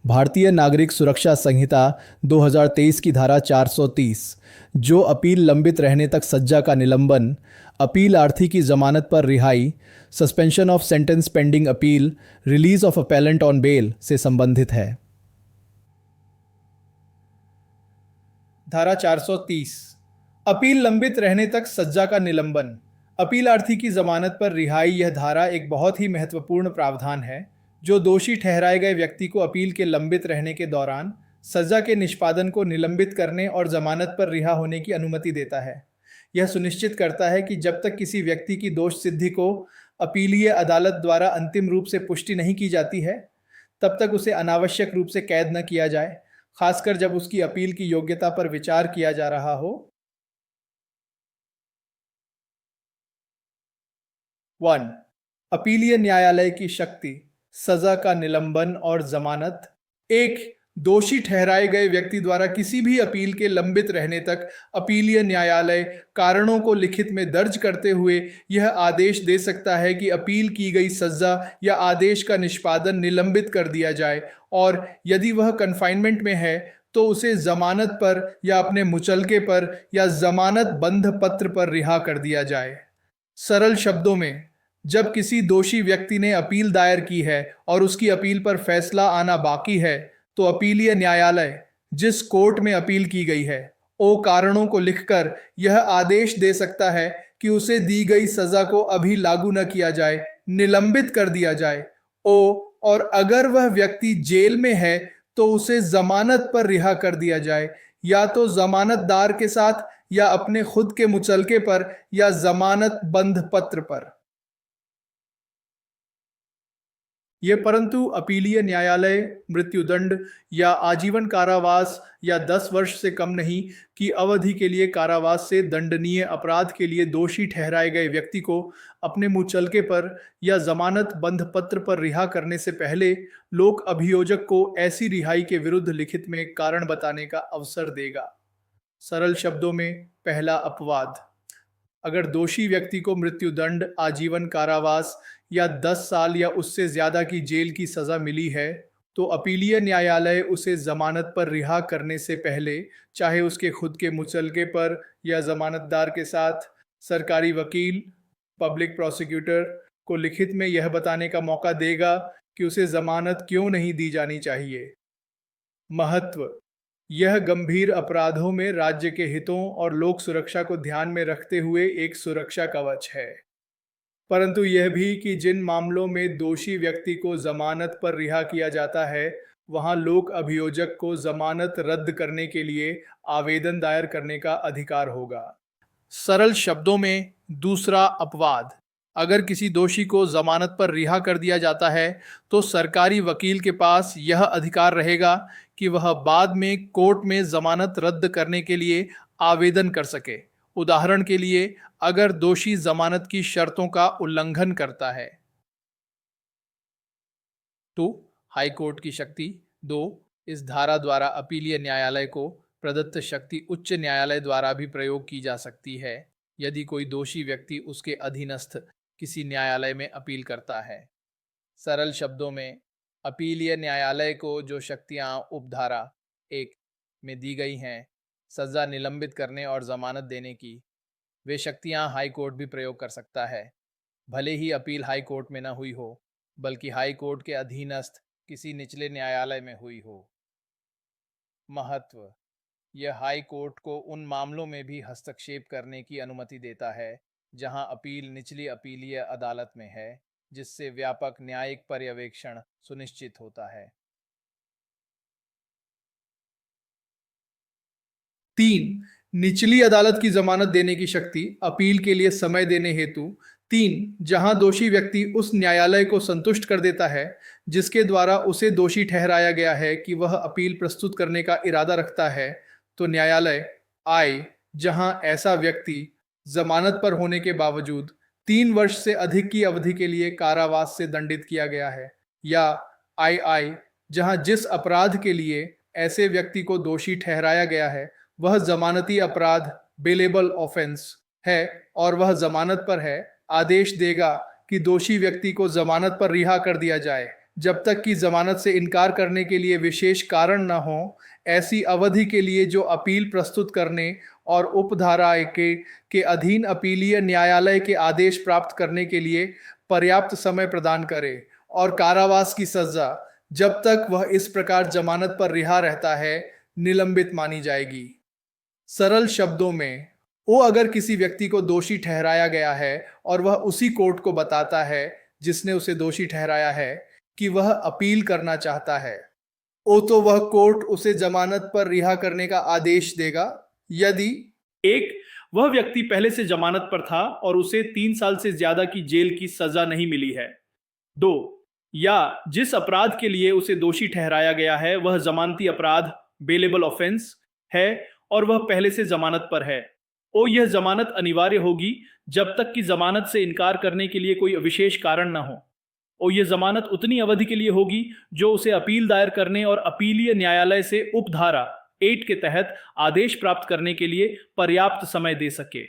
भारतीय नागरिक सुरक्षा संहिता 2023 की धारा 430, जो अपील लंबित रहने तक सज्जा का निलंबन, अपीलार्थी की जमानत पर रिहाई, suspension of sentence pending appeal, release of appellant on bail से संबंधित है। धारा 430, अपील लंबित रहने तक सज्जा का निलंबन, अपीलार्थी की जमानत पर रिहाई। यह धारा एक बहुत ही महत्वपूर्ण प्रावधान है जो दोषी ठहराए गए व्यक्ति को अपील के लंबित रहने के दौरान सजा के निष्पादन को निलंबित करने और जमानत पर रिहा होने की अनुमति देता है। यह सुनिश्चित करता है कि जब तक किसी व्यक्ति की दोष सिद्धि को अपीलीय अदालत द्वारा अंतिम रूप से पुष्टि नहीं की जाती है, तब तक उसे अनावश्यक रूप से कैद न किया जाए, खासकर जब उसकी अपील की योग्यता पर विचार किया जा रहा हो। 1. अपीलीय न्यायालय की शक्ति, सजा का निलंबन और जमानत। 1. दोषी ठहराए गए व्यक्ति द्वारा किसी भी अपील के लंबित रहने तक अपीलीय न्यायालय कारणों को लिखित में दर्ज करते हुए यह आदेश दे सकता है कि अपील की गई सजा या आदेश का निष्पादन निलंबित कर दिया जाए, और यदि वह कन्फाइनमेंट में है तो उसे जमानत पर या अपने मुचलके पर या जमानत बंध पत्र पर रिहा कर दिया जाए। सरल शब्दों में, जब किसी दोषी व्यक्ति ने अपील दायर की है और उसकी अपील पर फैसला आना बाकी है, तो अपीलीय न्यायालय जिस कोर्ट में अपील की गई है, ओ कारणों को लिखकर यह आदेश दे सकता है कि उसे दी गई सजा को अभी लागू न किया जाए, निलंबित कर दिया जाए। और अगर वह व्यक्ति जेल में है तो उसे जमानत पर रिहा कर दिया जाए, या तो जमानतदार के साथ या अपने खुद के मुचलके पर या जमानत बंध पत्र पर। यह परंतु अपीलीय न्यायालय मृत्युदंड या आजीवन कारावास या 10 वर्ष से कम नहीं की अवधि के लिए कारावास से दंडनीय अपराध के लिए दोषी ठहराए गए व्यक्ति को अपने मुचलके पर या जमानत बंध पत्र पर रिहा करने से पहले लोक अभियोजक को ऐसी रिहाई के विरुद्ध लिखित में कारण बताने का अवसर देगा। सरल शब्दों में, पहला अपवाद, अगर दोषी व्यक्ति को मृत्युदंड, आजीवन कारावास या 10 साल या उससे ज्यादा की जेल की सजा मिली है, तो अपीलीय न्यायालय उसे जमानत पर रिहा करने से पहले, चाहे उसके खुद के मुचलके पर या जमानतदार के साथ, सरकारी वकील, पब्लिक प्रोसिक्यूटर को लिखित में यह बताने का मौका देगा कि उसे जमानत क्यों नहीं दी जानी चाहिए। महत्व, यह गंभीर अपराधों में राज्य के हितों और लोक सुरक्षा को ध्यान में रखते हुए एक सुरक्षा कवच है, परंतु यह भी कि जिन मामलों में दोषी व्यक्ति को जमानत पर रिहा किया जाता है, वहां लोक अभियोजक को जमानत रद्द करने के लिए आवेदन दायर करने का अधिकार होगा। सरल शब्दों में, दूसरा अपवाद, अगर किसी दोषी को जमानत पर रिहा कर दिया जाता है तो सरकारी वकील के पास यह अधिकार रहेगा कि वह बाद में कोर्ट में जमानत रद्द करने के लिए आवेदन कर सके। उदाहरण के लिए, अगर दोषी जमानत की शर्तों का उल्लंघन करता है। 2. हाई कोर्ट की शक्ति। 2. इस धारा द्वारा अपीलीय न्यायालय को प्रदत्त शक्ति उच्च न्यायालय द्वारा भी प्रयोग की जा सकती है यदि कोई दोषी व्यक्ति उसके अधीनस्थ किसी न्यायालय में अपील करता है। सरल शब्दों में, अपीलीय न्यायालय को जो शक्तियां उपधारा 1 में दी गई हैं, सजा निलंबित करने और जमानत देने की, वे शक्तियां हाई कोर्ट भी प्रयोग कर सकता है, भले ही अपील हाई कोर्ट में न हुई हो, बल्कि हाई कोर्ट के अधीनस्थ किसी निचले न्यायालय में हुई हो। महत्व, यह हाई कोर्ट को उन मामलों में भी हस्तक्षेप करने की अनुमति देता है जहां अपील निचली अपीलीय अदालत में है, जिससे व्यापक न्यायिक पर्यवेक्षण सुनिश्चित होता है। 3. निचली अदालत की जमानत देने की शक्ति, अपील के लिए समय देने हेतु। 3. जहां दोषी व्यक्ति उस न्यायालय को संतुष्ट कर देता है जिसके द्वारा उसे दोषी ठहराया गया है कि वह अपील प्रस्तुत करने का इरादा रखता है, तो न्यायालय आई जहां ऐसा व्यक्ति जमानत पर होने के बावजूद 3 वर्ष से अधिक की अवधि के लिए कारावास से दंडित किया गया है, या आई जहां जिस अपराध के लिए ऐसे व्यक्ति को दोषी ठहराया गया है वह जमानती अपराध बेलेबल ऑफेंस है और वह जमानत पर है, आदेश देगा कि दोषी व्यक्ति को जमानत पर रिहा कर दिया जाए, जब तक कि जमानत से इनकार करने के लिए विशेष कारण न हो, ऐसी अवधि के लिए जो अपील प्रस्तुत करने और उपधारा के अधीन अपीलीय न्यायालय के आदेश प्राप्त करने के लिए पर्याप्त समय प्रदान करे, और कारावास की सजा जब तक वह इस प्रकार जमानत पर रिहा रहता है निलंबित मानी जाएगी। सरल शब्दों में, वो अगर किसी व्यक्ति को दोषी ठहराया गया है और वह उसी कोर्ट को बताता है जिसने उसे दोषी ठहराया है कि वह अपील करना चाहता है, तो वह कोर्ट उसे जमानत पर रिहा करने का आदेश देगा यदि एक, वह व्यक्ति पहले से जमानत पर था और उसे 3 साल से ज्यादा की जेल की सजा नहीं मिली है। 2, या जिस अपराध के लिए उसे दोषी ठहराया गया है वह जमानती अपराध बेलेबल ऑफेंस है और वह पहले से जमानत पर है। यह जमानत अनिवार्य होगी जब तक कि जमानत से इनकार करने के लिए कोई विशेष कारण न हो। यह जमानत उतनी अवधि के लिए होगी जो उसे अपील दायर करने और अपीलीय न्यायालय से उपधारा 8 के तहत आदेश प्राप्त करने के लिए पर्याप्त समय दे सके।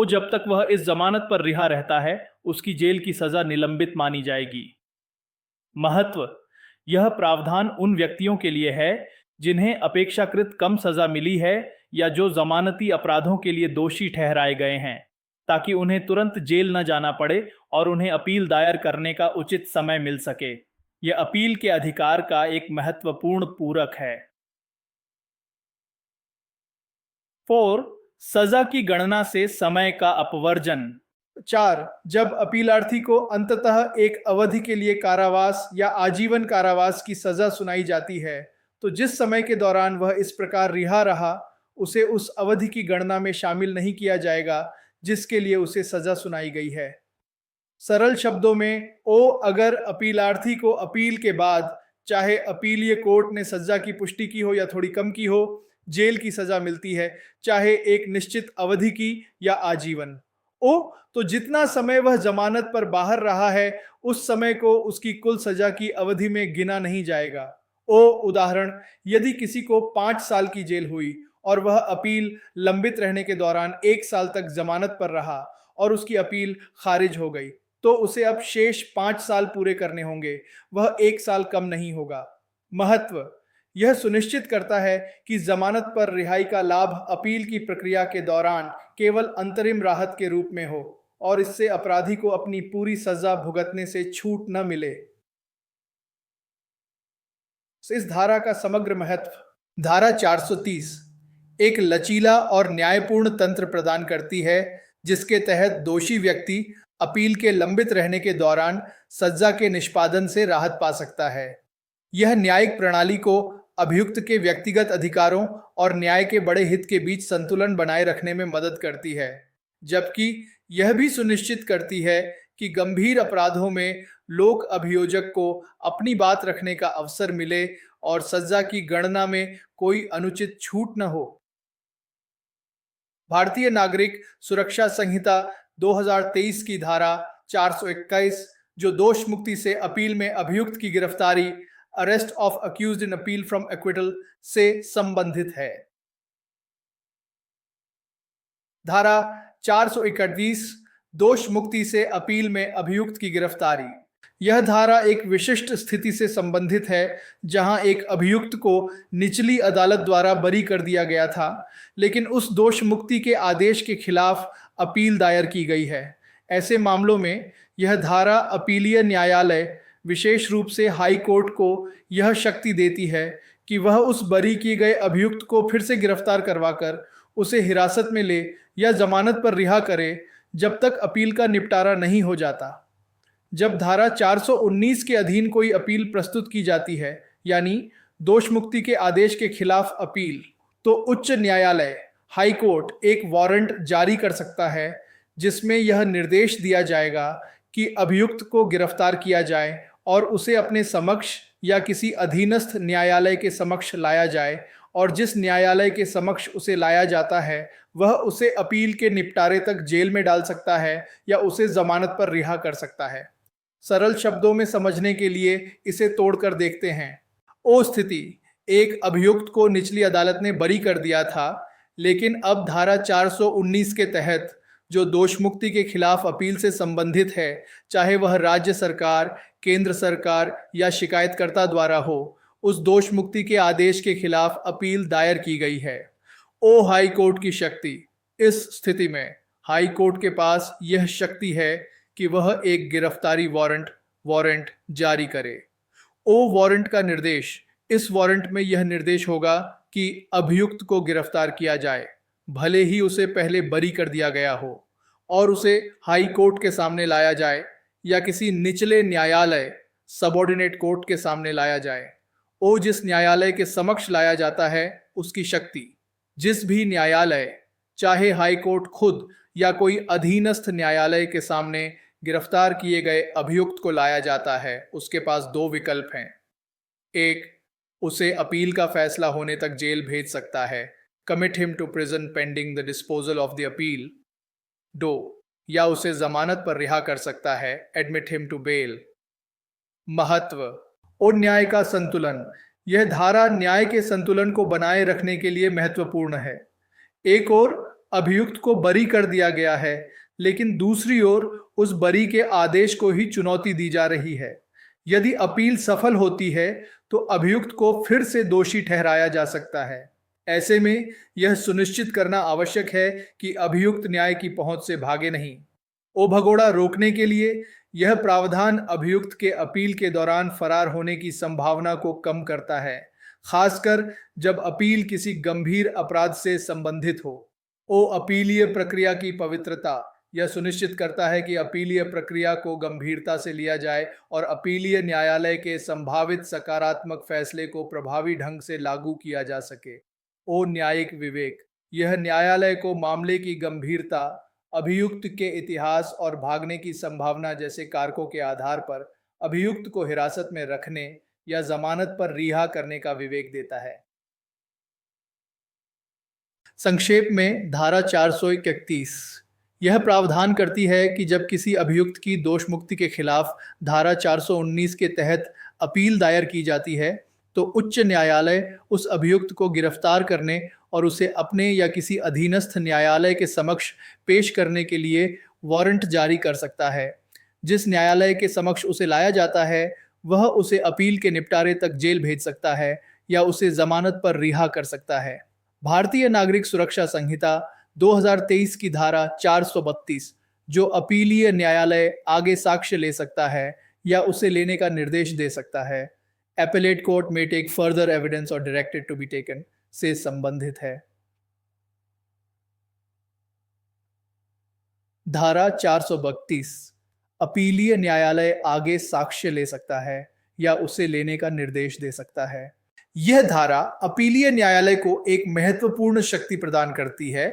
जब तक वह इस जमानत पर रिहा रहता है उसकी जेल की सजा निलंबित मानी जाएगी। महत्व, यह प्रावधान उन व्यक्तियों के लिए है जिन्हें अपेक्षाकृत कम सजा मिली है या जो जमानती अपराधों के लिए दोषी ठहराए गए हैं, ताकि उन्हें तुरंत जेल न जाना पड़े और उन्हें अपील दायर करने का उचित समय मिल सके। यह अपील के अधिकार का एक महत्वपूर्ण पूरक है। 4, सजा की गणना से समय का अपवर्जन। 4, जब अपीलार्थी को अंततः एक अवधि के लिए कारावास या आजीवन कारावास की सजा सुनाई जाती है, तो जिस समय के दौरान वह इस प्रकार रिहा रहा उसे उस अवधि की गणना में शामिल नहीं किया जाएगा जिसके लिए उसे सजा सुनाई गई है। सरल शब्दों में, अगर अपीलार्थी को अपील के बाद, चाहे अपीलीय कोर्ट ने सजा की पुष्टि की हो या थोड़ी कम की हो, जेल की सजा मिलती है, चाहे एक निश्चित अवधि की या आजीवन, तो जितना समय वह जमानत पर बाहर रहा है उस समय को उसकी कुल सजा की अवधि में गिना नहीं जाएगा। उदाहरण, यदि किसी को 5 साल की जेल हुई और वह अपील लंबित रहने के दौरान 1 साल तक जमानत पर रहा और उसकी अपील खारिज हो गई, तो उसे अब शेष 5 साल पूरे करने होंगे, वह 1 साल कम नहीं होगा। महत्व, यह सुनिश्चित करता है कि जमानत पर रिहाई का लाभ अपील की प्रक्रिया के दौरान केवल अंतरिम राहत के रूप में हो और इससे अपराधी को अपनी पूरी सजा भुगतने से छूट न मिले। इस धारा का समग्र महत्व। धारा 430 एक लचीला और न्यायपूर्ण तंत्र प्रदान करती है जिसके तहत दोषी व्यक्ति अपील के लंबित रहने के दौरान सजा के निष्पादन से राहत पा सकता है। यह न्यायिक प्रणाली को अभियुक्त के व्यक्तिगत अधिकारों और न्याय के बड़े हित के बीच संतुलन बनाए रखने में मदद करती है, जबकि यह भी सुनिश्चित करती है कि गंभीर अपराधों में लोक अभियोजक को अपनी बात रखने का अवसर मिले और सजा की गणना में कोई अनुचित छूट न हो। भारतीय नागरिक सुरक्षा संहिता 2023 की धारा 421 जो दोष मुक्ति से अपील में अभियुक्त की गिरफ्तारी, arrest of accused in appeal from acquittal से संबंधित है। धारा 431 दोष मुक्ति से अपील में अभियुक्त की गिरफ्तारी। यह धारा एक विशिष्ट स्थिति से संबंधित है जहां एक अभियुक्त को निचली अदालत द्वारा बरी कर दिया गया था, लेकिन उस दोष मुक्ति के आदेश के खिलाफ अपील दायर की गई है। ऐसे मामलों में यह धारा अपीलीय न्यायालय, विशेष रूप से हाई कोर्ट को यह शक्ति देती है कि वह उस बरी किए गए अभियुक्त को फिर से गिरफ्तार करवाकर उसे हिरासत में ले या जमानत पर रिहा करे जब तक अपील का निपटारा नहीं हो जाता। जब धारा 419 के अधीन कोई अपील प्रस्तुत की जाती है, यानी दोष मुक्ति के आदेश के खिलाफ अपील, तो उच्च न्यायालय हाई कोर्ट एक वारंट जारी कर सकता है जिसमें यह निर्देश दिया जाएगा कि अभियुक्त को गिरफ्तार किया जाए और उसे अपने समक्ष या किसी अधीनस्थ न्यायालय के समक्ष लाया जाए, और जिस न्यायालय के समक्ष उसे लाया जाता है वह उसे अपील के निपटारे तक जेल में डाल सकता है या उसे जमानत पर रिहा कर सकता है। सरल शब्दों में समझने के लिए इसे तोड़कर देखते हैं। स्थिति, एक अभियुक्त को निचली अदालत ने बरी कर दिया था, लेकिन अब धारा 419 के तहत जो दोष मुक्ति के खिलाफ अपील से संबंधित है, चाहे वह राज्य सरकार, केंद्र सरकार या शिकायतकर्ता द्वारा हो, उस दोष मुक्ति के आदेश के खिलाफ अपील दायर की गई है। ओ हाई कोर्ट की शक्ति। इस स्थिति में हाई कोर्ट के पास यह शक्ति है कि वह एक गिरफ्तारी वारंट जारी करे। ओ वारंट का निर्देश। इस वारंट में यह निर्देश होगा कि अभियुक्त को गिरफ्तार किया जाए, भले ही उसे पहले बरी कर दिया गया हो, और उसे हाई कोर्ट के सामने लाया जाए या किसी निचले न्यायालय सबऑर्डिनेट कोर्ट के सामने लाया जाए। ओ जिस न्यायालय के समक्ष लाया जाता है उसकी शक्ति। जिस भी न्यायालय, चाहे हाई कोर्ट खुद या कोई अधीनस्थ न्यायालय के सामने गिरफ्तार किए गए अभियुक्त को लाया जाता है, उसके पास दो विकल्प हैं। एक, उसे अपील का फैसला होने तक जेल भेज सकता है, commit him to prison pending the disposal of the appeal. 2, या उसे जमानत पर रिहा कर सकता है, एडमिट हिम टू बेल। महत्व और न्याय का संतुलन। यह धारा न्याय के संतुलन को बनाए रखने के लिए महत्वपूर्ण है। एक ओर अभियुक्त को बरी कर दिया गया है, लेकिन दूसरी ओर उस बरी के आदेश को ही चुनौती दी जा रही है। यदि अपील सफल होती है तो अभियुक्त को फिर से दोषी ठहराया जा सकता है। ऐसे में यह सुनिश्चित करना आवश्यक है कि अभियुक्त न्याय की पहुंच से भागे नहीं। ओ भगोड़ा रोकने के लिए यह प्रावधान अभियुक्त के अपील के दौरान फरार होने की संभावना को कम करता है, खासकर जब अपील किसी गंभीर अपराध से संबंधित हो। ओ अपीलीय प्रक्रिया की पवित्रता। यह सुनिश्चित करता है कि अपीलीय प्रक्रिया को गंभीरता से लिया जाए और अपीलीय न्यायालय के संभावित सकारात्मक फैसले को प्रभावी ढंग से लागू किया जा सके। ओ न्यायिक विवेक। यह न्यायालय को मामले की गंभीरता, अभियुक्त के इतिहास और भागने की संभावना जैसे कारकों के आधार पर अभियुक्त को हिरासत में रखने या जमानत पर रिहा करने का विवेक देता है। संक्षेप में धारा 431 यह प्रावधान करती है कि जब किसी अभियुक्त की दोष मुक्ति के खिलाफ धारा 419 के तहत अपील दायर की जाती है तो उच्च न्यायालय उस अभियुक्त को गिरफ्तार करने और उसे अपने या किसी अधीनस्थ न्यायालय के समक्ष पेश करने के लिए वारंट जारी कर सकता है। जिस न्यायालय के समक्ष उसे लाया जाता है वह उसे अपील के निपटारे तक जेल भेज सकता है या उसे जमानत पर रिहा कर सकता है। भारतीय नागरिक सुरक्षा संहिता 2023 की धारा 432 जो अपीलीय न्यायालय आगे साक्ष्य ले सकता है या उसे लेने का निर्देश दे सकता है, appellate court may take further evidence or directed to be taken से संबंधित है। धारा 432 अपीलीय न्यायालय आगे साक्ष्य ले सकता है या उसे लेने का निर्देश दे सकता है। यह धारा अपीलीय न्यायालय को एक महत्वपूर्ण शक्ति प्रदान करती है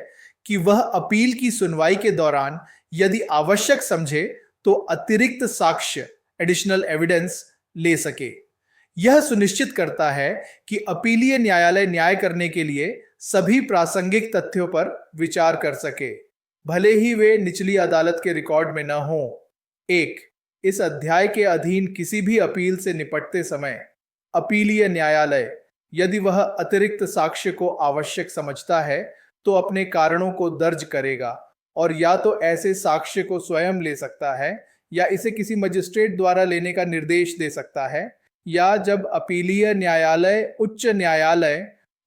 कि वह अपील की सुनवाई के दौरान यदि आवश्यक समझे तो अतिरिक्त साक्ष्य एडिशनल एविडेंस ले सके। यह सुनिश्चित करता है कि अपीलीय न्यायालय न्याय करने के लिए सभी प्रासंगिक तथ्यों पर विचार कर सके, भले ही वे निचली अदालत के रिकॉर्ड में न हों। 1. इस अध्याय के अधीन किसी भी अपील से निपटते समय अपीलीय न्यायालय यदि वह अतिरिक्त साक्ष्य को आवश्यक समझता है तो अपने कारणों को दर्ज करेगा और या तो ऐसे साक्ष्य को स्वयं ले सकता है या इसे किसी मजिस्ट्रेट द्वारा लेने का निर्देश दे सकता है, या जब अपीलीय न्यायालय उच्च न्यायालय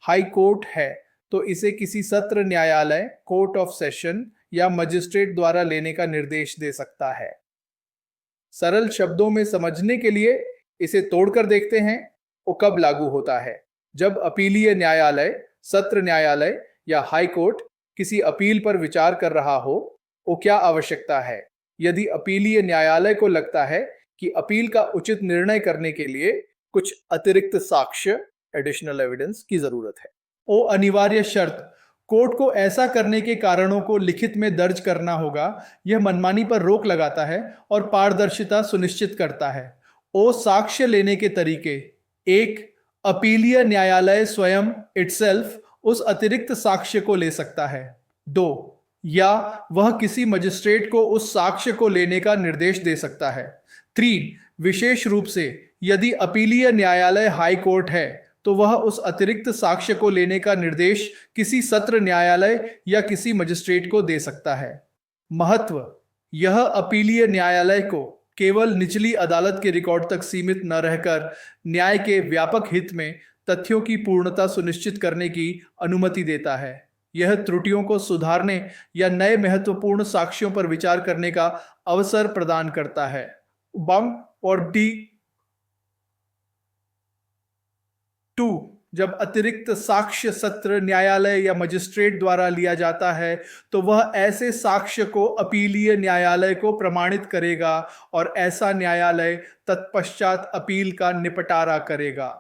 हाई कोर्ट है तो इसे किसी सत्र न्यायालय कोर्ट ऑफ सेशन या मजिस्ट्रेट द्वारा लेने का निर्देश दे सकता है। सरल शब्दों में समझने के लिए इसे तोड़कर देखते हैं। वो कब लागू होता है? जब अपीलीय न्यायालय, सत्र न्यायालय या हाई कोर्ट किसी अपील पर विचार कर रहा हो। वो क्या आवश्यकता है? यदि अपीलीय न्यायालय को लगता है कि अपील का उचित निर्णय करने के लिए कुछ अतिरिक्त साक्ष्य एडिशनल एविडेंस की जरूरत है। वो अनिवार्य शर्त कोर्ट को ऐसा करने के कारणों को लिखित में दर्ज करना होगा। यह मनमानी पर रोक लगाता है और पारदर्शिता सुनिश्चित करता है। ओ साक्ष्य लेने के तरीके। 1. अपीलीय न्यायालय स्वयं इटसेल्फ उस अतिरिक्त साक्ष्य को ले सकता है। 2. या वह किसी मजिस्ट्रेट को उस साक्ष्य को लेने का निर्देश दे सकता है। 3. विशेष रूप से यदि अपीलीय न्यायालय हाई कोर्ट है तो वह उस अतिरिक्त साक्ष्य को लेने का निर्देश किसी सत्र न्यायालय या किसी मजिस्ट्रेट को दे सकता है। महत्व, यह अपीलीय न्यायालय को केवल निचली अदालत के रिकॉर्ड तक सीमित न रहकर न्याय के व्यापक हित में तथ्यों की पूर्णता सुनिश्चित करने की अनुमति देता है। यह त्रुटियों को सुधारने या नए महत्वपूर्ण साक्ष्यों पर विचार करने का अवसर प्रदान करता है। बम और डी 2, जब अतिरिक्त साक्ष्य सत्र न्यायालय या मजिस्ट्रेट द्वारा लिया जाता है तो वह ऐसे साक्ष्य को अपीलीय न्यायालय को प्रमाणित करेगा और ऐसा न्यायालय तत्पश्चात अपील का निपटारा करेगा।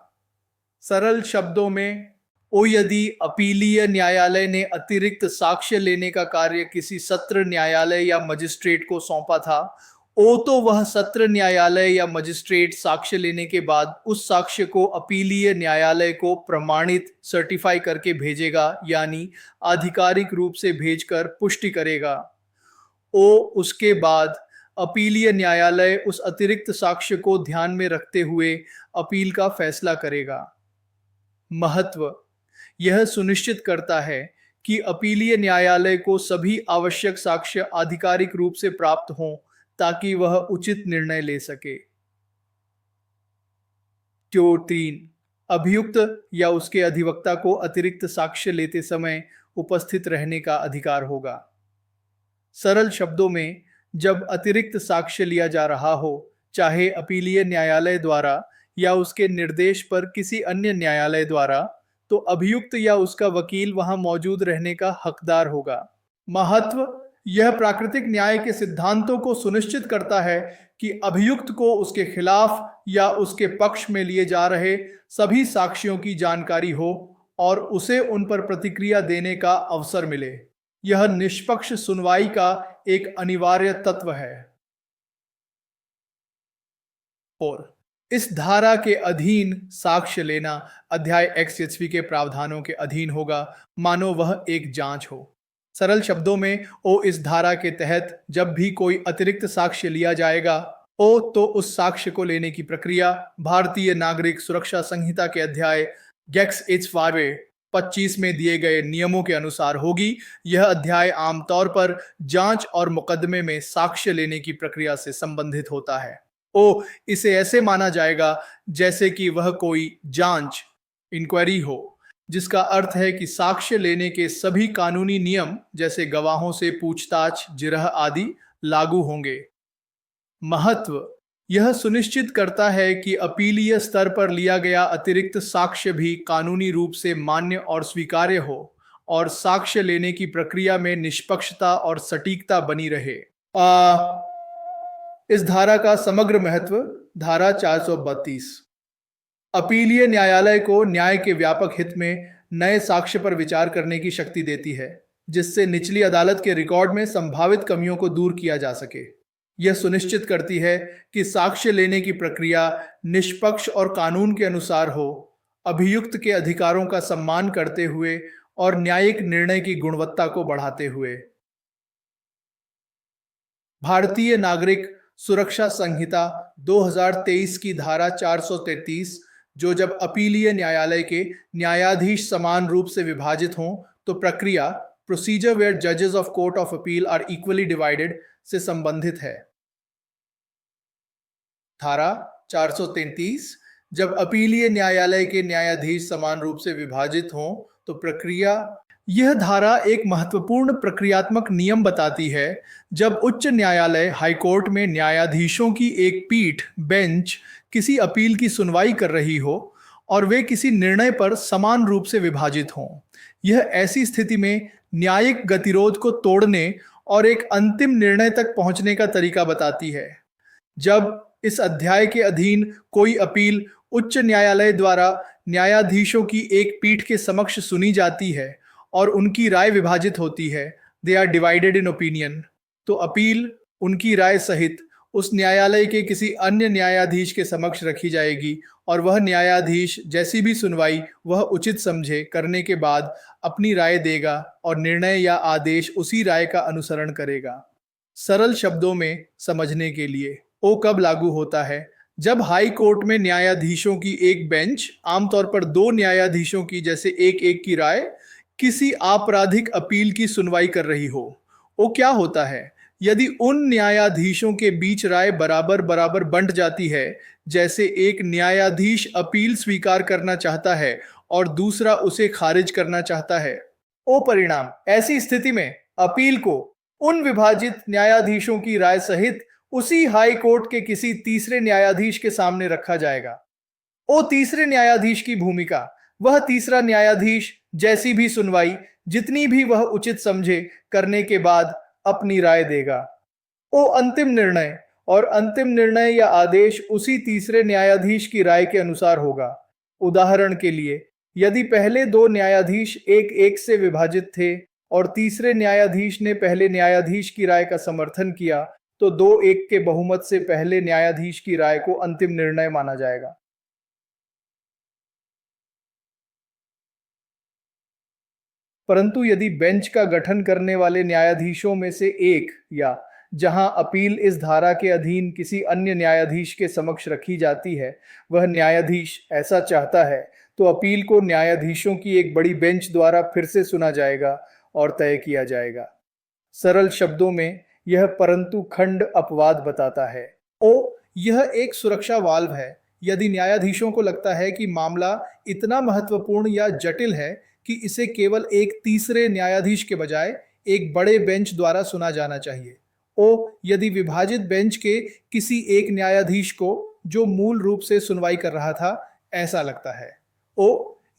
सरल शब्दों में, यदि अपीलीय न्यायालय ने अतिरिक्त साक्ष्य लेने का कार्य किसी सत्र न्यायालय या मजिस्ट्रेट को सौंपा था, तो वह सत्र न्यायालय या मजिस्ट्रेट साक्ष्य लेने के बाद उस साक्ष्य को अपीलीय न्यायालय को प्रमाणित सर्टिफाई करके भेजेगा, यानी आधिकारिक रूप से भेजकर पुष्टि करेगा। उसके बाद अपीलीय न्यायालय उस अतिरिक्त साक्ष्य को ध्यान में रखते हुए अपील का फैसला करेगा। महत्व, यह सुनिश्चित करता है कि अपीलीय न्यायालय को सभी आवश्यक साक्ष्य आधिकारिक रूप से प्राप्त हों ताकि वह उचित निर्णय ले सके। 3, अभियुक्त या उसके अधिवक्ता को अतिरिक्त साक्ष्य लेते समय उपस्थित रहने का अधिकार होगा। सरल शब्दों में, जब अतिरिक्त साक्ष्य लिया जा रहा हो, चाहे अपीलीय न्यायालय द्वारा या उसके निर्देश पर किसी अन्य न्यायालय द्वारा, तो अभियुक्त या उसका वकील वहां मौजूद रहने का हकदार होगा। महत्व, यह प्राकृतिक न्याय के सिद्धांतों को सुनिश्चित करता है कि अभियुक्त को उसके खिलाफ या उसके पक्ष में लिए जा रहे सभी साक्ष्यों की जानकारी हो और उसे उन पर प्रतिक्रिया देने का अवसर मिले। यह निष्पक्ष सुनवाई का एक अनिवार्य तत्व है। और इस धारा के अधीन साक्ष्य लेना अध्याय XHV के प्रावधानों के अधीन होगा, मानो वह एक जांच हो। सरल शब्दों में, इस धारा के तहत जब भी कोई अतिरिक्त साक्ष्य लिया जाएगा, तो उस साक्ष्य को लेने की प्रक्रिया भारतीय नागरिक सुरक्षा संहिता के अध्याय XHV 25 में दिए गए नियमों के अनुसार होगी। यह अध्याय आमतौर पर जांच और मुकदमे में साक्ष्य लेने की प्रक्रिया से संबंधित होता है। इसे ऐसे माना जाएगा जैसे कि वह कोई जांच इंक्वायरी हो, जिसका अर्थ है कि साक्ष्य लेने के सभी कानूनी नियम जैसे गवाहों से पूछताछ, जिरह आदि लागू होंगे। महत्व, यह सुनिश्चित करता है कि अपीलीय स्तर पर लिया गया अतिरिक्त साक्ष्य भी कानूनी रूप से मान्य और स्वीकार्य हो और साक्ष्य लेने की प्रक्रिया में निष्पक्षता और सटीकता बनी रहे। इस धारा का समग्र महत्व, धारा 432 अपीलीय न्यायालय को न्याय के व्यापक हित में नए साक्ष्य पर विचार करने की शक्ति देती है, जिससे निचली अदालत के रिकॉर्ड में संभावित कमियों को दूर किया जा सके। यह सुनिश्चित करती है कि साक्ष्य लेने की प्रक्रिया निष्पक्ष और कानून के अनुसार हो, अभियुक्त के अधिकारों का सम्मान करते हुए और न्यायिक निर्णय की गुणवत्ता को बढ़ाते हुए। भारतीय नागरिक सुरक्षा संहिता 2023 की धारा 433, जो जब अपीलीय न्यायालय के न्यायाधीश समान रूप से विभाजित हों तो प्रक्रिया प्रोसीजर वेयर जजेस of court of appeal or equally divided से संबंधित है। धारा 433, जब अपीलीय न्यायालय के न्यायाधीश समान रूप से विभाजित हों तो प्रक्रिया। यह धारा एक महत्वपूर्ण प्रक्रियात्मक नियम बताती है जब उच्च न्यायालय हाईकोर्ट में न्यायाधीशों की एक पीठ बेंच किसी अपील की सुनवाई कर रही हो और वे किसी निर्णय पर समान रूप से विभाजित हों। यह ऐसी स्थिति में न्यायिक गतिरोध को तोड़ने और एक अंतिम निर्णय तक पहुंचने का तरीका बताती है। जब इस अध्याय के अधीन कोई अपील उच्च न्यायालय द्वारा न्यायाधीशों की एक पीठ के समक्ष सुनी जाती है और उनकी राय विभाजित होती है, they are divided in opinion, तो अपील उनकी राय सहित उस न्यायालय के किसी अन्य न्यायाधीश के समक्ष रखी जाएगी और वह न्यायाधीश जैसी भी सुनवाई वह उचित समझे करने के बाद अपनी राय देगा और निर्णय या आदेश उसी राय का अनुसरण करेगा। सरल शब्दों में समझने के लिए, कब लागू होता है? जब हाई कोर्ट में न्यायाधीशों की एक बेंच, आमतौर पर 2 न्यायाधीशों की जैसे एक की राय, किसी आपराधिक अपील की सुनवाई कर रही हो। क्या होता है यदि उन न्यायाधीशों के बीच राय बराबर बराबर बंट जाती है, जैसे एक न्यायाधीश अपील स्वीकार करना चाहता है और दूसरा उसे खारिज करना चाहता है, ओ परिणाम, ऐसी स्थिति में अपील को उन विभाजित न्यायाधीशों की राय सहित उसी हाई कोर्ट के किसी तीसरे न्यायाधीश के सामने रखा जाएगा। ओ तीसरे न्यायाधीश की भूमिका, वह तीसरा न्यायाधीश जैसी भी सुनवाई, जितनी भी वह उचित समझे, करने के बाद अपनी राय देगा। ओ अंतिम निर्णय, और अंतिम निर्णय या आदेश उसी तीसरे न्यायाधीश की राय के अनुसार होगा। उदाहरण के लिए, यदि पहले दो न्यायाधीश एक एक से विभाजित थे और तीसरे न्यायाधीश ने पहले न्यायाधीश की राय का समर्थन किया, तो 2-1 के बहुमत से पहले न्यायाधीश की राय को अंतिम निर्णय माना जाएगा। परंतु यदि बेंच का गठन करने वाले न्यायाधीशों में से एक, या जहां अपील इस धारा के अधीन किसी अन्य न्यायाधीश के समक्ष रखी जाती है, वह न्यायाधीश ऐसा चाहता है, तो अपील को न्यायाधीशों की एक बड़ी बेंच द्वारा फिर से सुना जाएगा और तय किया जाएगा। सरल शब्दों में यह परंतु खंड अपवाद बताता है। यह एक सुरक्षा वाल्व है। यदि न्यायाधीशों को लगता है कि मामला इतना महत्वपूर्ण या जटिल है कि इसे केवल एक तीसरे न्यायाधीश के बजाय एक बड़े बेंच द्वारा सुना जाना चाहिए। यदि विभाजित बेंच के किसी एक न्यायाधीश को, जो मूल रूप से सुनवाई कर रहा था, ऐसा लगता है।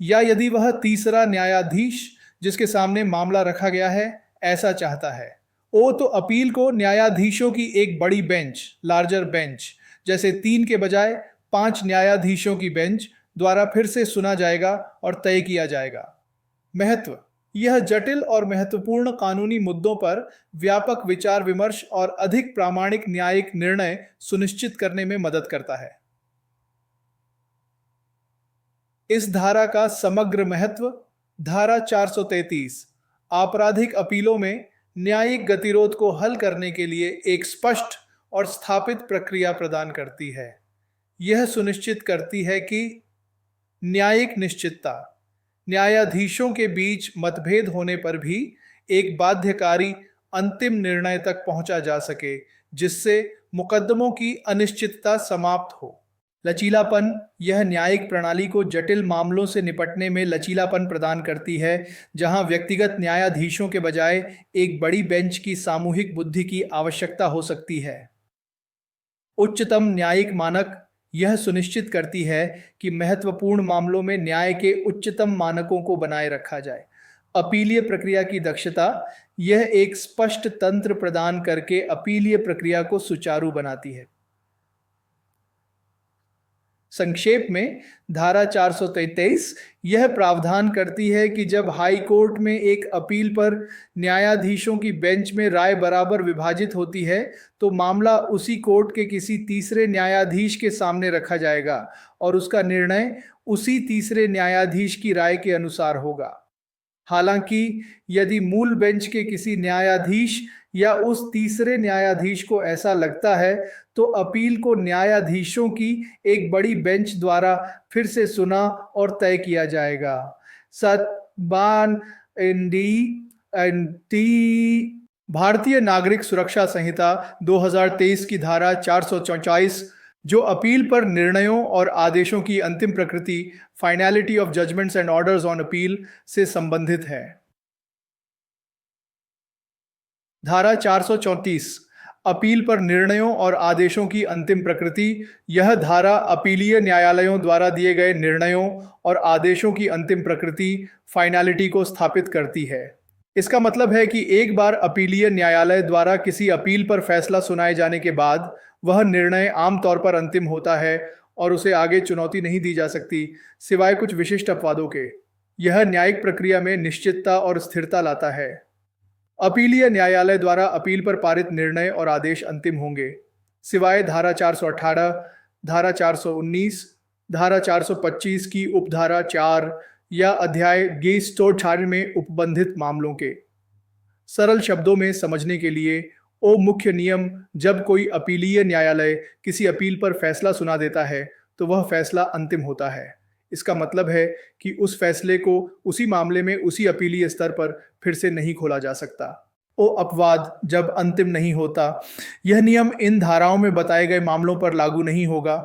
या यदि वह तीसरा न्यायाधीश जिसके सामने मामला रखा गया है, ऐसा चाहता है। तो अपील को न्यायाधीशों की एक बड़ी बेंच, लार्जर बेंच, जैसे 3 के बजाय 5 न्यायाधीशों की बेंच द्वारा फिर से सुना जाएगा और तय किया जाएगा। महत्व: यह जटिल और महत्वपूर्ण कानूनी मुद्दों पर व्यापक विचार विमर्श और अधिक प्रामाणिक न्यायिक निर्णय सुनिश्चित करने में मदद करता है। इस धारा का समग्र महत्व: धारा 433 आपराधिक अपीलों में न्यायिक गतिरोध को हल करने के लिए एक स्पष्ट और स्थापित प्रक्रिया प्रदान करती है। यह सुनिश्चित करती है कि न्यायिक निश्चितता, न्यायाधीशों के बीच मतभेद होने पर भी एक बाध्यकारी अंतिम निर्णय तक पहुंचा जा सके, जिससे मुकदमों की अनिश्चितता समाप्त हो। लचीलापन: यह न्यायिक प्रणाली को जटिल मामलों से निपटने में लचीलापन प्रदान करती है, जहां व्यक्तिगत न्यायाधीशों के बजाय एक बड़ी बेंच की सामूहिक बुद्धि की आवश्यकता हो सकती है। उच्चतम न्यायिक मानक: यह सुनिश्चित करती है कि महत्वपूर्ण मामलों में न्याय के उच्चतम मानकों को बनाए रखा जाए। अपीलीय प्रक्रिया की दक्षता: यह एक स्पष्ट तंत्र प्रदान करके अपीलीय प्रक्रिया को सुचारू बनाती है। संक्षेप में, धारा 433 यह प्रावधान करती है कि जब हाई कोर्ट में एक अपील पर न्यायाधीशों की बेंच में राय बराबर विभाजित होती है, तो मामला उसी कोर्ट के किसी तीसरे न्यायाधीश के सामने रखा जाएगा और उसका निर्णय उसी तीसरे न्यायाधीश की राय के अनुसार होगा। हालांकि यदि मूल बेंच के किसी न्यायाधीश या उस तीसरे न्यायाधीश को ऐसा लगता है, तो अपील को न्यायाधीशों की एक बड़ी बेंच द्वारा फिर से सुना और तय किया जाएगा। भारतीय नागरिक सुरक्षा संहिता 2023 की धारा 444, जो अपील पर निर्णयों और आदेशों की अंतिम प्रकृति, finality of judgments and orders on appeal, से संबंधित है। धारा 434 अपील पर निर्णयों और आदेशों की अंतिम प्रकृति। यह धारा अपीलीय न्यायालयों द्वारा दिए गए निर्णयों और आदेशों की अंतिम प्रकृति, फाइनलिटी, को स्थापित करती है। इसका मतलब है कि एक बार अपीलीय न्यायालय द्वारा किसी अपील पर फैसला सुनाए जाने के बाद वह निर्णय आमतौर पर अंतिम होता है और उसे आगे चुनौती नहीं दी जा सकती, सिवाय कुछ विशिष्ट अपवादों के। यह न्यायिक प्रक्रिया में निश्चितता और स्थिरता लाता है। अपीलीय न्यायालय द्वारा अपील पर पारित निर्णय और आदेश अंतिम होंगे, सिवाय धारा 418, धारा 419, धारा 425 की उपधारा 4 या अध्याय 24 में उपबंधित मामलों के। सरल शब्दों में समझने के लिए, मुख्य नियम: जब कोई अपीलीय न्यायालय किसी अपील पर फैसला सुना देता है, तो वह फैसला अंतिम होता है। इसका मतलब है कि उस फैसले को उसी मामले में उसी अपीलीय स्तर पर फिर से नहीं खोला जा सकता। अपवाद जब अंतिम नहीं होता। यह नियम इन धाराओं में बताए गए मामलों पर लागू नहीं होगा।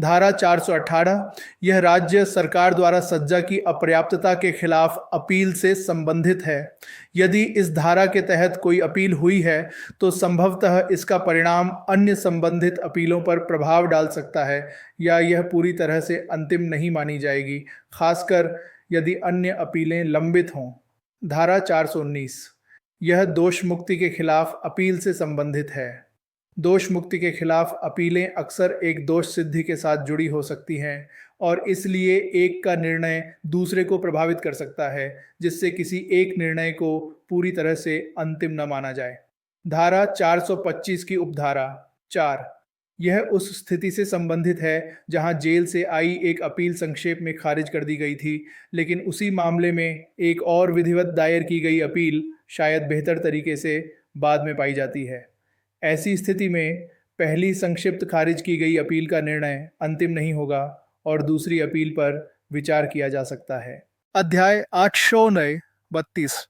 धारा 418, यह राज्य सरकार द्वारा सज्जा की अपर्याप्तता के खिलाफ अपील से संबंधित है। यदि इस धारा के तहत कोई अपील हुई है तो संभवतः इसका परिणाम अन्य संबंधित अपीलों पर प्रभाव डाल सकता है या यह पूरी तरह से अंतिम नहीं मानी जाएगी, खासकर यदि अन्य अपीलें लंबित हों। धारा 419, यह दोष मुक्ति के खिलाफ अपील से संबंधित है। दोष मुक्ति के खिलाफ अपीलें अक्सर एक दोष सिद्धि के साथ जुड़ी हो सकती हैं और इसलिए एक का निर्णय दूसरे को प्रभावित कर सकता है, जिससे किसी एक निर्णय को पूरी तरह से अंतिम न माना जाए। धारा 425 की उपधारा 4, यह उस स्थिति से संबंधित है जहां जेल से आई एक अपील संक्षेप में खारिज कर दी गई थी, लेकिन उसी मामले में एक और विधिवत दायर की गई अपील शायद बेहतर तरीके से बाद में पाई जाती है। ऐसी स्थिति में पहली संक्षिप्त खारिज की गई अपील का निर्णय अंतिम नहीं होगा और दूसरी अपील पर विचार किया जा सकता है। अध्याय 832,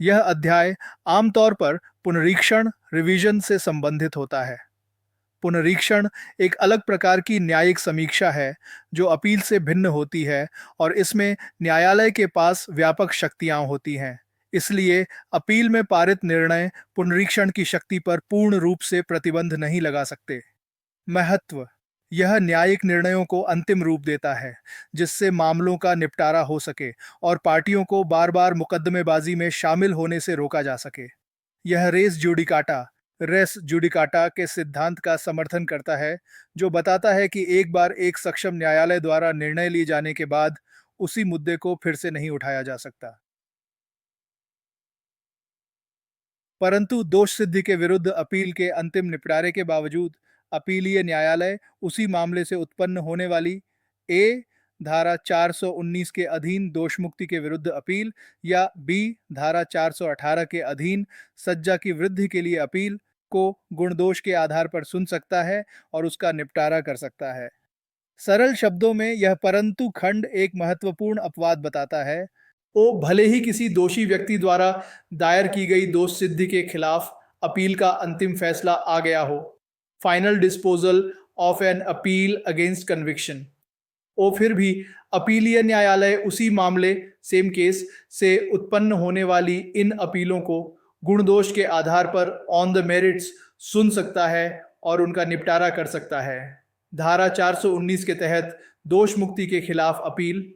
यह अध्याय आमतौर पर पुनरीक्षण रिवीजन से संबंधित होता है। पुनरीक्षण एक अलग प्रकार की न्यायिक समीक्षा है जो अपील से भिन्न होती है और इसमें न्यायालय के पास व्यापक शक्तियां होती हैं। इसलिए अपील में पारित निर्णय पुनरीक्षण की शक्ति पर पूर्ण रूप से प्रतिबंध नहीं लगा सकते। महत्व, यह न्यायिक निर्णयों को अंतिम रूप देता है जिससे मामलों का निपटारा हो सके और पार्टियों को बार बार मुकदमेबाजी में शामिल होने से रोका जा सके। यह रेस जुडिकाटा के सिद्धांत का समर्थन करता है, जो बताता है कि एक बार एक सक्षम न्यायालय द्वारा निर्णय लिए जाने के बाद उसी मुद्दे को फिर से नहीं उठाया जा सकता। परंतु दोष सिद्धि के विरुद्ध अपील के अंतिम निपटारे के बावजूद अपीलीय न्यायालय उसी मामले से उत्पन्न होने वाली धारा 419 के अधीन दोष मुक्ति के विरुद्ध अपील या धारा 418 के अधीन सज्जा की वृद्धि के लिए अपील को गुणदोष के आधार पर सुन सकता है और उसका निपटारा कर सकता है। सरल शब्दों में यह परंतु खंड एक महत्वपूर्ण अपवाद बताता है। भले ही किसी दोषी व्यक्ति द्वारा दायर की गई दोष सिद्धि के खिलाफ अपील का अंतिम फैसला आ गया हो, final disposal of an appeal against conviction, फिर भी अपीलीय न्यायालय उसी मामले सेम केस से उत्पन्न होने वाली इन अपीलों को गुणदोष के आधार पर ऑन द मेरिट्स सुन सकता है और उनका निपटारा कर सकता है। धारा 419 के तहत दोष मुक्ति के खिलाफ अपील,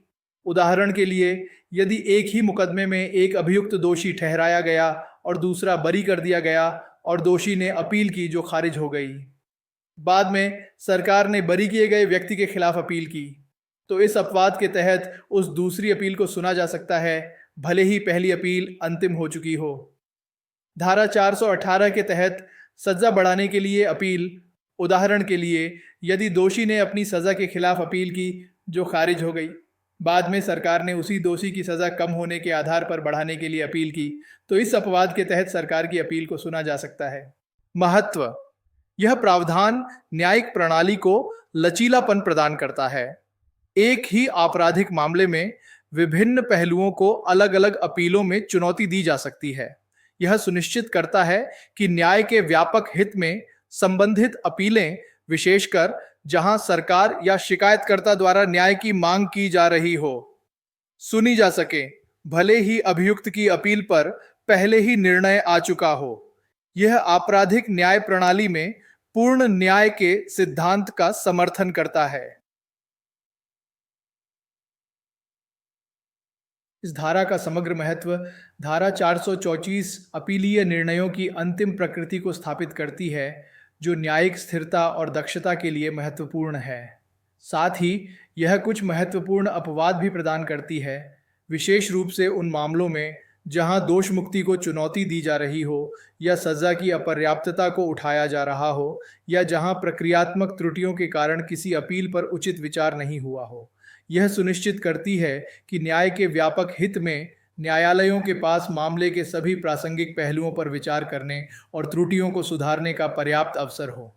उदाहरण के लिए यदि एक ही मुकदमे में एक अभियुक्त दोषी ठहराया गया और दूसरा बरी कर दिया गया और दोषी ने अपील की जो खारिज हो गई, बाद में सरकार ने बरी किए गए व्यक्ति के खिलाफ अपील की, तो इस अपवाद के तहत उस दूसरी अपील को सुना जा सकता है भले ही पहली अपील अंतिम हो चुकी हो। धारा 418 के तहत सजा बढ़ाने के लिए अपील, उदाहरण के लिए यदि दोषी ने अपनी सजा के खिलाफ अपील की जो खारिज हो गई, बाद में सरकार ने उसी दोषी की सजा कम होने के आधार पर बढ़ाने के लिए अपील की, तो इस अपवाद के तहत सरकार की अपील को सुना जा सकता है। महत्व, यह प्रावधान न्यायिक प्रणाली को लचीलापन प्रदान करता है। एक ही आपराधिक मामले में विभिन्न पहलुओं को अलग अलग अपीलों में चुनौती दी जा सकती है। यह सुनिश्चित करता है कि न्याय के व्यापक हित में संबंधित अपीलें, विशेषकर जहां सरकार या शिकायतकर्ता द्वारा न्याय की मांग की जा रही हो, सुनी जा सके, भले ही अभियुक्त की अपील पर पहले ही निर्णय आ चुका हो। यह आपराधिक न्याय प्रणाली में पूर्ण न्याय के सिद्धांत का समर्थन करता है। इस धारा का समग्र महत्व धारा 434 अपीलीय निर्णयों की अंतिम प्रकृति को स्थापित करती है, जो न्यायिक स्थिरता और दक्षता के लिए महत्वपूर्ण है। साथ ही यह कुछ महत्वपूर्ण अपवाद भी प्रदान करती है, विशेष रूप से उन मामलों में जहां दोष मुक्ति को चुनौती दी जा रही हो या सजा की अपर्याप्तता को उठाया जा रहा हो या जहां प्रक्रियात्मक त्रुटियों के कारण किसी अपील पर उचित विचार नहीं हुआ हो। यह सुनिश्चित करती है कि न्याय के व्यापक हित में न्यायालयों के पास मामले के सभी प्रासंगिक पहलुओं पर विचार करने और त्रुटियों को सुधारने का पर्याप्त अवसर हो।